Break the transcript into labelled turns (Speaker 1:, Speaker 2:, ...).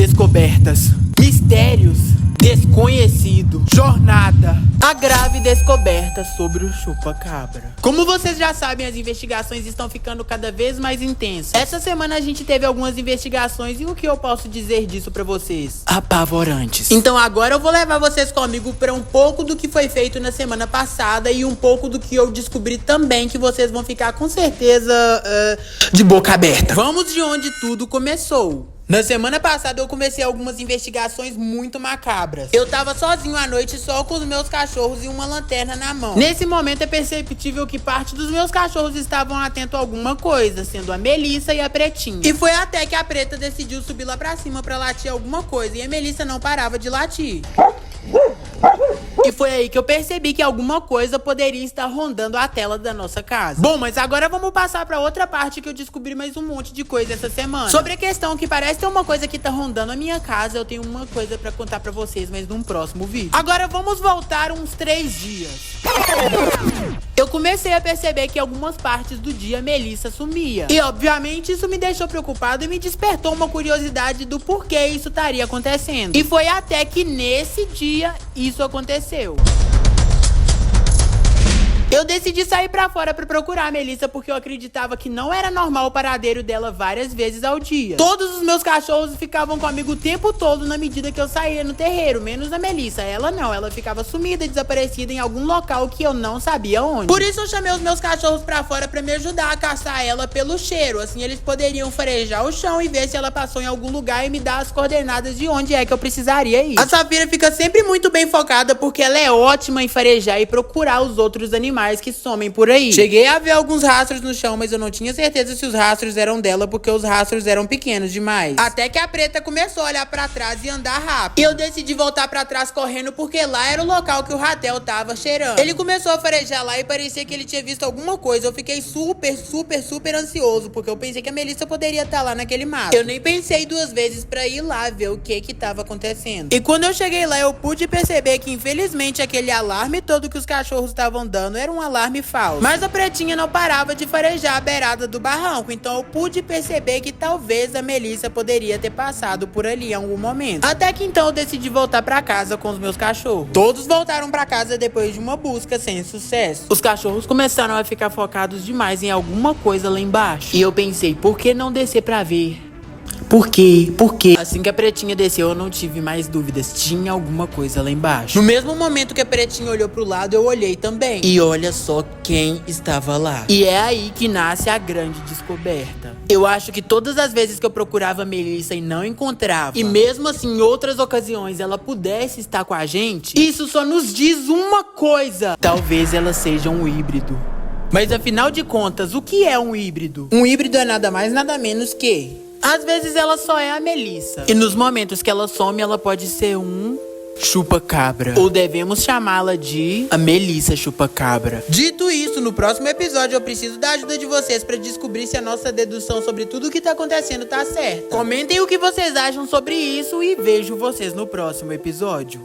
Speaker 1: Descobertas, mistérios, desconhecido, jornada, a grave descoberta sobre o chupa-cabra. Como vocês já sabem, as investigações estão ficando cada vez mais intensas. Essa semana a gente teve algumas investigações e o que eu posso dizer disso pra vocês? Apavorantes. Então agora eu vou levar vocês comigo pra um pouco do que foi feito na semana passada e um pouco do que eu descobri também, que vocês vão ficar com certeza de boca aberta. Vamos de onde tudo começou. Na semana passada eu comecei algumas investigações muito macabras. Eu tava sozinho à noite, só com os meus cachorros e uma lanterna na mão. Nesse momento é perceptível que parte dos meus cachorros estavam atentos a alguma coisa, sendo a Melissa e a Pretinha. E foi até que a Preta decidiu subir lá pra cima pra latir alguma coisa, e a Melissa não parava de latir. E foi aí que eu percebi que alguma coisa poderia estar rondando a tela da nossa casa. Bom, mas agora vamos passar pra outra parte que eu descobri mais um monte de coisa essa semana. Sobre a questão que parece ter uma coisa que tá rondando a minha casa, eu tenho uma coisa pra contar pra vocês, mas num próximo vídeo. Agora vamos voltar uns 3 dias. Eu comecei a perceber que algumas partes do dia a Melissa sumia. E obviamente isso me deixou preocupado e me despertou uma curiosidade do porquê isso estaria acontecendo. E foi até que nesse dia isso aconteceu. Eu decidi sair pra fora pra procurar a Melissa porque eu acreditava que não era normal o paradeiro dela várias vezes ao dia. Todos os meus cachorros ficavam comigo o tempo todo na medida que eu saía no terreiro, menos a Melissa. Ela não, ela ficava sumida e desaparecida em algum local que eu não sabia onde. Por isso eu chamei os meus cachorros pra fora pra me ajudar a caçar ela pelo cheiro. Assim eles poderiam farejar o chão e ver se ela passou em algum lugar e me dar as coordenadas de onde é que eu precisaria ir. A Safira fica sempre muito bem focada porque ela é ótima em farejar e procurar os outros animais que somem por aí. Cheguei a ver alguns rastros no chão, mas eu não tinha certeza se os rastros eram dela, porque os rastros eram pequenos demais. Até que a Preta começou a olhar pra trás e andar rápido. E eu decidi voltar pra trás correndo, porque lá era o local que o Ratel tava cheirando. Ele começou a farejar lá e parecia que ele tinha visto alguma coisa. Eu fiquei super ansioso, porque eu pensei que a Melissa poderia estar lá naquele mato. Eu nem pensei 2 vezes pra ir lá ver o que tava acontecendo. E quando eu cheguei lá, eu pude perceber que infelizmente aquele alarme todo que os cachorros estavam dando era um alarme falso. Mas a Pretinha não parava de farejar a beirada do barranco, então eu pude perceber que talvez a Melissa poderia ter passado por ali em algum momento. Até que então eu decidi voltar pra casa com os meus cachorros. Todos voltaram pra casa depois de uma busca sem sucesso. Os cachorros começaram a ficar focados demais em alguma coisa lá embaixo. E eu pensei, por que não descer pra ver? Por quê? Por quê? Assim que a Pretinha desceu, eu não tive mais dúvidas. Tinha alguma coisa lá embaixo. No mesmo momento que a Pretinha olhou pro lado, eu olhei também. E olha só quem estava lá. E é aí que nasce a grande descoberta. Eu acho que todas as vezes que eu procurava a Melissa e não encontrava, e mesmo assim em outras ocasiões ela pudesse estar com a gente, isso só nos diz uma coisa. Talvez ela seja um híbrido. Mas afinal de contas, o que é um híbrido? Um híbrido é nada mais nada menos que... às vezes ela só é a Melissa. E nos momentos que ela some, ela pode ser um chupa-cabra. Ou devemos chamá-la de a Melissa chupa-cabra. Dito isso, no próximo episódio eu preciso da ajuda de vocês pra descobrir se a nossa dedução sobre tudo o que tá acontecendo tá certa. Comentem o que vocês acham sobre isso e vejo vocês no próximo episódio.